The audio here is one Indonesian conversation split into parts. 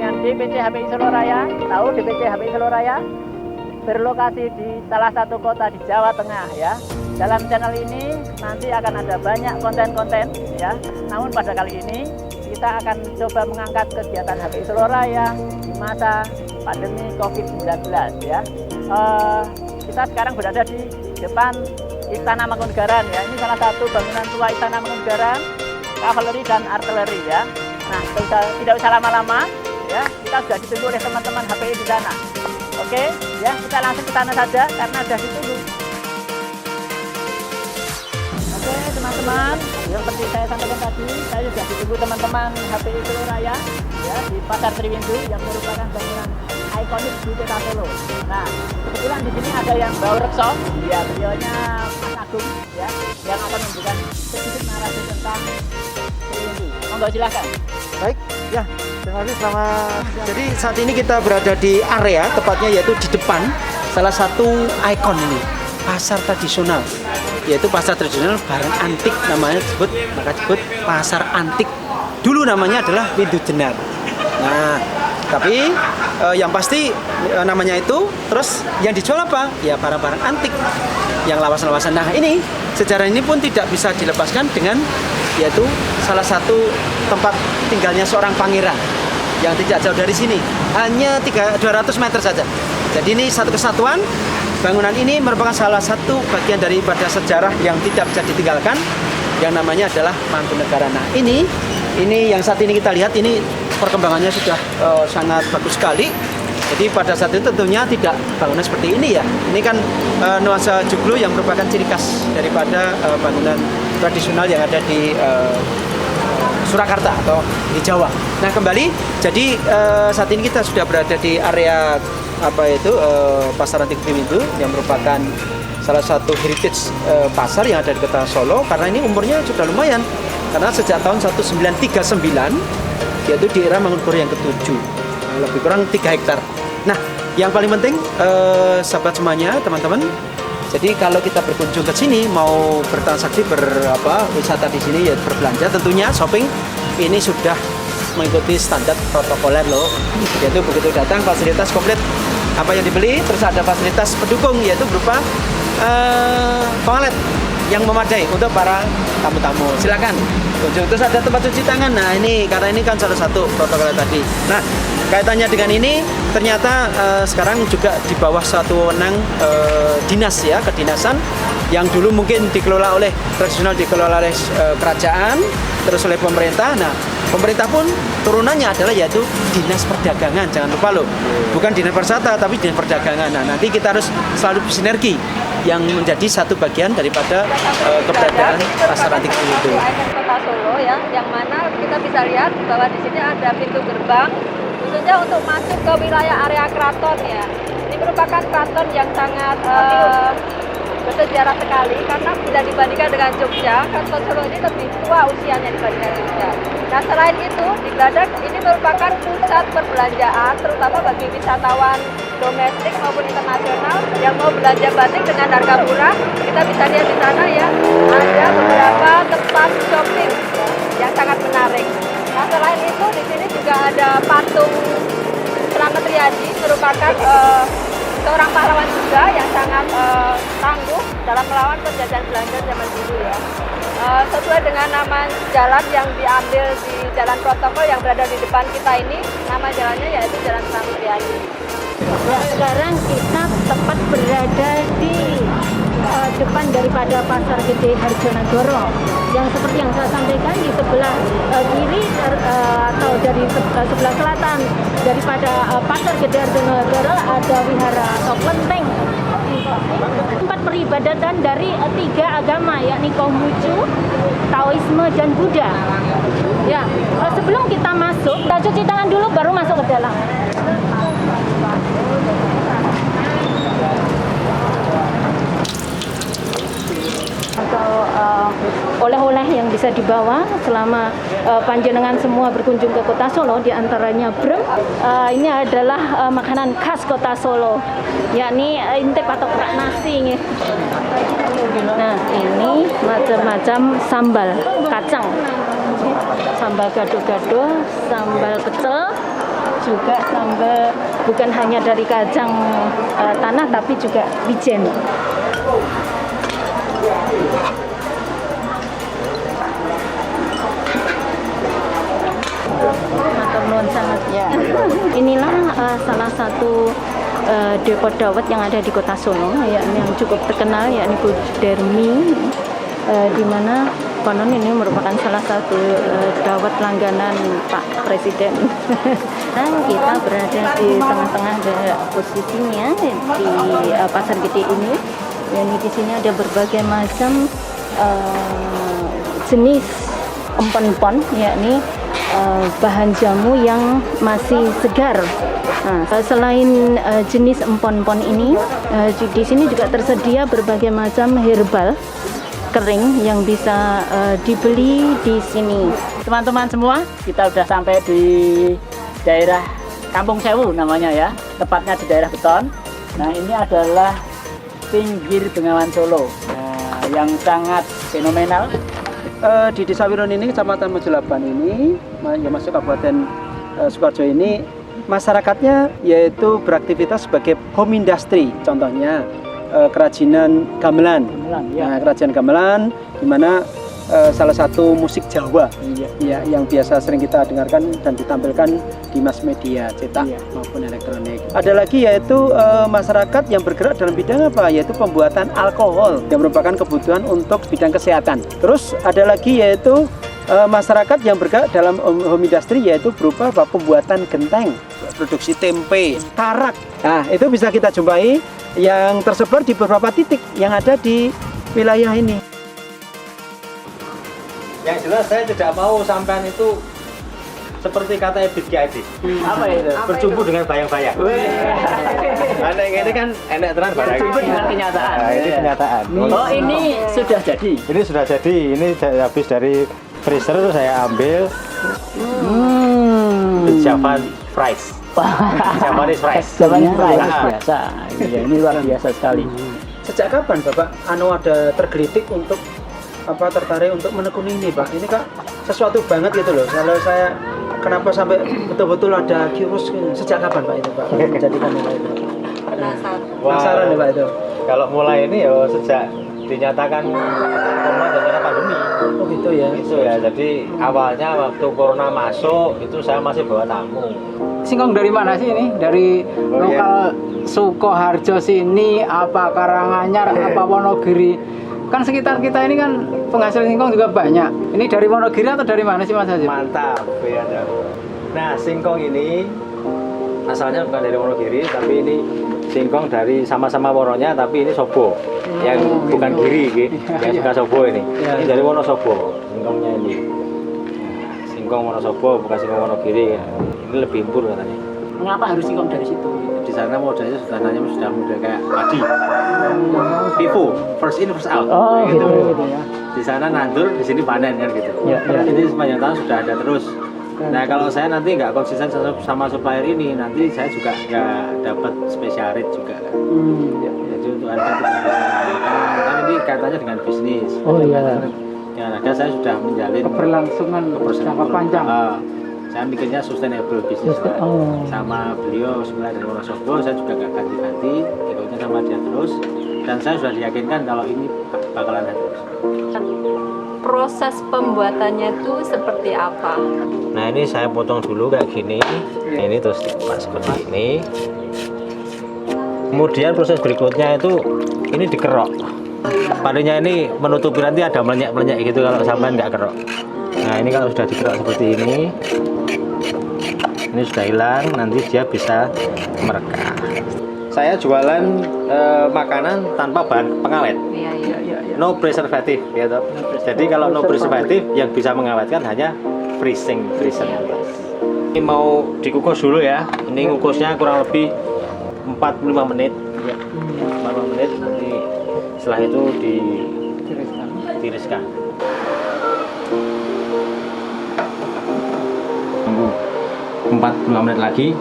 dengan DPC HPI Solo Raya. Tahu DPC HPI Solo Raya? Berlokasi di salah satu kota di Jawa Tengah ya. Dalam channel ini nanti akan ada banyak konten-konten ya. Namun pada kali ini kita akan coba mengangkat kegiatan HPI Solo Raya di masa pandemi COVID-19 ya. Kita sekarang berada di depan Istana Mangkunegaran ya. Ini salah satu bangunan tua Istana Mangkunegaran, kavaleri dan artileri ya. Nah, tidak usah lama-lama ya. Kita sudah ditunggu oleh teman-teman HPI di sana. Oke, ya kita langsung ke sana saja karena sudah ditunggu. Oke, teman-teman, yang seperti saya sampaikan tadi, saya sudah ditunggu teman-teman HPI Solo Raya ya di Pasar Triwindu yang merupakan bangunan ikonik di Kota Solo. Nah, kebetulan di sini ada yang bawa rekso, ya beliaunya Mas Agung ya, yang akan memberikan sedikit narasi tentang Triwindu. Monggo silahkan. Baik, ya. Terima kasih, selamat. Jadi saat ini kita berada di area, tepatnya yaitu di depan salah satu ikon ini, pasar tradisional. Yaitu pasar tradisional barang antik, namanya disebut pasar antik. Dulu namanya adalah Windu Jenar. Nah, tapi yang pasti namanya itu, terus yang dijual apa? Ya barang-barang antik, yang lawas-lawasan. Nah ini, sejarah ini pun tidak bisa dilepaskan dengan yaitu salah satu tempat tinggalnya seorang pangeran yang tidak jauh dari sini, hanya 200 meter saja. Jadi ini satu kesatuan. Bangunan ini merupakan salah satu bagian daripada sejarah yang tidak bisa ditinggalkan, yang namanya adalah Mangkunegaran. Nah ini yang saat ini kita lihat, ini perkembangannya sudah sangat bagus sekali. Jadi pada saat itu tentunya tidak bangunan seperti ini ya. Ini kan nuansa joglo yang merupakan ciri khas daripada bangunan tradisional yang ada di Surakarta atau di Jawa. Nah kembali, jadi saat ini kita sudah berada di area Pasar Antik Triwindu yang merupakan salah satu heritage pasar yang ada di Kota Solo, karena ini umurnya sudah lumayan, karena sejak tahun 1939 yaitu di era Mangkunegaran yang ke-7, lebih kurang 3 hektar. Nah yang paling penting sahabat semuanya, teman-teman, jadi kalau kita berkunjung ke sini, mau bertransaksi wisata di sini, ya berbelanja tentunya, shopping, ini sudah mengikuti standar protokoler loh. Yaitu begitu datang fasilitas komplit apa yang dibeli, terus ada fasilitas pendukung yaitu berupa toilet yang memadai untuk para tamu-tamu. Silakan kunjung. Terus ada tempat cuci tangan. Nah ini karena ini kan salah satu protokol tadi. Nah kaitannya dengan ini ternyata sekarang juga di bawah satu wewenang dinas ya, kedinasan yang dulu mungkin dikelola oleh kerajaan, terus oleh pemerintah. Nah pemerintah pun turunannya adalah yaitu dinas perdagangan, jangan lupa loh, bukan dinas pariwisata tapi dinas perdagangan. Nah nanti kita harus selalu bersinergi yang menjadi satu bagian daripada keberadaan pasar antik itu. Kota Solo ya, yang mana kita bisa lihat bahwa di sini ada pintu gerbang khususnya untuk masuk ke wilayah area keraton ya. Ini merupakan keraton yang sangat bersejarah sekali, karena bila dibandingkan dengan Jogja, Keraton Solo ini lebih tua usianya dibandingkan Jogja. Nah selain itu, di Gladak ini merupakan pusat perbelanjaan terutama bagi wisatawan domestik maupun internasional yang mau belanja batik dengan harga murah. Kita bisa lihat di sana ya, ada beberapa tempat shopping yang sangat menarik. Nah selain itu di sini juga ada patung Slamet Riyadi, merupakan seorang pahlawan juga yang sangat tangguh dalam melawan penjajahan Belanda zaman dulu ya. Sesuai dengan nama jalan yang diambil di jalan protokol yang berada di depan kita ini, nama jalannya yaitu Jalan Slamet Riyadi. Ya, sekarang kita tepat berada di depan daripada Pasar Gede Harjonegoro, yang seperti yang saya sampaikan di sebelah kiri atau dari sebelah selatan daripada Pasar Gede Harjonegoro ada wihara atau kelenteng, tempat peribadatan dari 3 agama, yakni Konghucu, Taoisme dan Buddha. Ya, sebelum kita masuk, kita cuci tangan dulu baru masuk ke dalam. Atau oleh-oleh yang bisa dibawa selama panjenengan semua berkunjung ke Kota Solo, diantaranya brem. Ini adalah makanan khas Kota Solo, yakni intip atau kerak nasi. Nah ini macam-macam sambal kacang, sambal gado-gado, sambal pecel, juga sambal bukan hanya dari kacang tanah tapi juga wijen. Matur nuwun sangat ya. Inilah salah satu depo dawet yang ada di Kota Solo, yakni yang cukup terkenal, yakni Bu Dermi, di mana konon ini merupakan salah satu dawet langganan Pak Presiden. Dan kita berada di tengah-tengah posisinya di Pasar Gede ini. Dan di sini ada berbagai macam jenis empon-empon, yakni bahan jamu yang masih segar. Nah, selain jenis empon-empon ini, di sini juga tersedia berbagai macam herbal kering yang bisa dibeli di sini. Teman-teman semua, kita udah sampai di daerah Kampung Sewu namanya ya, tepatnya di daerah Beton. Nah, ini adalah pinggir Bengawan Solo, yang sangat fenomenal. Di Desa Wiron ini, Kecamatan Mojolaban ini, yang masuk Kabupaten Sukoharjo ini, masyarakatnya yaitu beraktivitas sebagai home industry. Contohnya kerajinan gamelan. Nah, kerajinan gamelan, di mana salah satu musik Jawa ya, yang biasa sering kita dengarkan dan ditampilkan di mass media cetak maupun elektronik. Ada lagi yaitu masyarakat yang bergerak dalam bidang apa? Yaitu pembuatan alkohol yang merupakan kebutuhan untuk bidang kesehatan. Terus ada lagi yaitu masyarakat yang bergerak dalam home industry, yaitu berupa pembuatan genteng, produksi tempe, tarak. Nah, itu bisa kita jumpai yang tersebar di beberapa titik yang ada di wilayah ini. Yang jelas saya tidak mau sampean itu seperti kata Ebit Ki Adi. Apa itu? Berjumpa dengan bayang-bayang. Nah, ini kan enak tenan barang. Berjumpa dengan kenyataan. Nah, ini kenyataan. Oh, ini sudah jadi. Ini sudah jadi. Ini habis dari freezer saya ambil. Javan fries. Javanese fries. Javanese fries biasa. Ya, ini luar biasa sekali. Sejak kapan Bapak ada tergelitik untuk tertarik untuk menekuni ini, Pak? Ini Kak sesuatu banget gitu loh. Kalau saya kenapa sampai betul-betul ada kios gitu. Sejak kapan Pak itu, Pak? Menjadikan Pak itu. Penasaran ya Pak itu. Kalau mulai ini ya sejak dinyatakan corona dan karena pandemi. Oh gitu ya. Itu ya. Jadi awalnya waktu corona masuk itu saya masih bawa tamu. Singkong dari mana sih ini? Dari lokal Sukoharjo sini, apa Karanganyar, apa Wonogiri? Kan sekitar kita ini kan penghasil singkong juga banyak. Ini dari Wonogiri atau dari mana sih Mas Haji? Mantap, ya. Nah, singkong ini asalnya bukan dari Wonogiri, tapi ini singkong dari sama-sama Wononya, tapi ini Sobo, yang bukan Giri, yang suka Sobo ini. Ini dari Wonosobo, singkongnya ini. Singkong Wonosobo, bukan singkong Wonogiri. Ini lebih impur katanya. Mengapa harus singkong dari situ? Di sana modelnya sudah model kayak padi. FIFO, first in first out. Oh, gitu ya. Di sana nandur, di sini panen kan gitu. Jadi sepanjang tahun sudah ada terus. Nah, kalau saya nanti nggak konsisten sama supplier ini, nanti saya juga nggak dapat special rate juga kan. Jadi untuk harga tidak bisa. Kan ini kaitannya dengan bisnis. Oh iya. Yang ada saya sudah menjalin Keberlangsungan jangka panjang. Saya mikirnya sustainable bisnis sama beliau sebenarnya dari Wonosobo. Saya juga nggak ganti-ganti, ikutnya sama dia terus, dan saya sudah diyakinkan kalau ini bakalan ada terus. Proses pembuatannya itu seperti apa? Nah, ini saya potong dulu kayak gini, ini terus dikemas seperti ini. Kemudian proses berikutnya itu ini dikerok. Padinya ini menutupi, nanti ada melenyek-melenyek gitu kalau sampai nggak kerok. Nah, ini kalau sudah dikerok seperti ini sudah hilang, nanti dia bisa merekah. Saya jualan makanan tanpa bahan pengawet. No preservative, ya toh. Jadi kalau no preservative, yang bisa mengawetkan hanya freezer. Ini mau dikukus dulu ya. Ini ngukusnya kurang lebih 45 menit. 45 menit, nanti setelah itu ditiriskan. Tunggu 45 menit lagi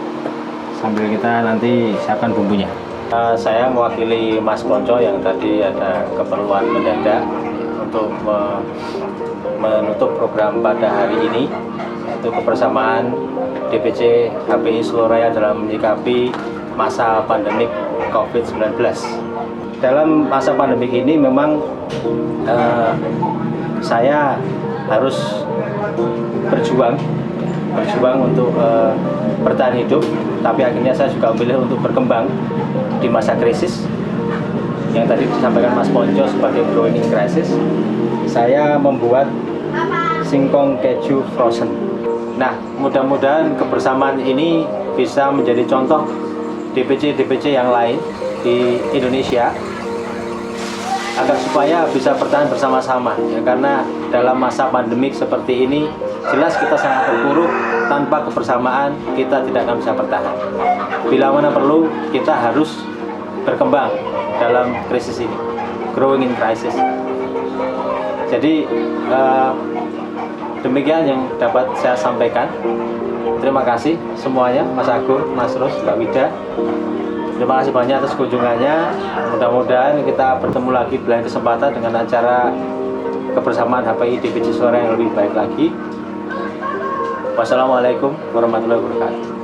sambil kita nanti siapkan bumbunya. Saya mewakili Mas Konco yang tadi ada keperluan mendadak untuk menutup program pada hari ini, yaitu kebersamaan DPC HPI Seluruh Raya dalam menyikapi masa pandemik COVID-19. Dalam masa pandemik ini memang saya harus berjuang untuk bertahan hidup, tapi akhirnya saya juga memilih untuk berkembang di masa krisis yang tadi disampaikan Mas Ponco sebagai growing in crisis. Saya membuat singkong keju frozen. Nah, mudah-mudahan kebersamaan ini bisa menjadi contoh DPC-DPC yang lain di Indonesia agar supaya bisa bertahan bersama-sama ya, karena dalam masa pandemik seperti ini jelas kita sangat terpuruk. Tanpa kebersamaan kita tidak akan bisa bertahan. Bila mana perlu kita harus berkembang dalam krisis ini, growing in crisis. Jadi demikian yang dapat saya sampaikan. Terima kasih semuanya, Mas Agung, Mas Ros, Mbak Wida. Terima kasih banyak atas kunjungannya. Mudah-mudahan kita bertemu lagi di lain kesempatan dengan acara kebersamaan HPI DPC Seluruh Raya yang lebih baik lagi. Wassalamualaikum warahmatullahi wabarakatuh.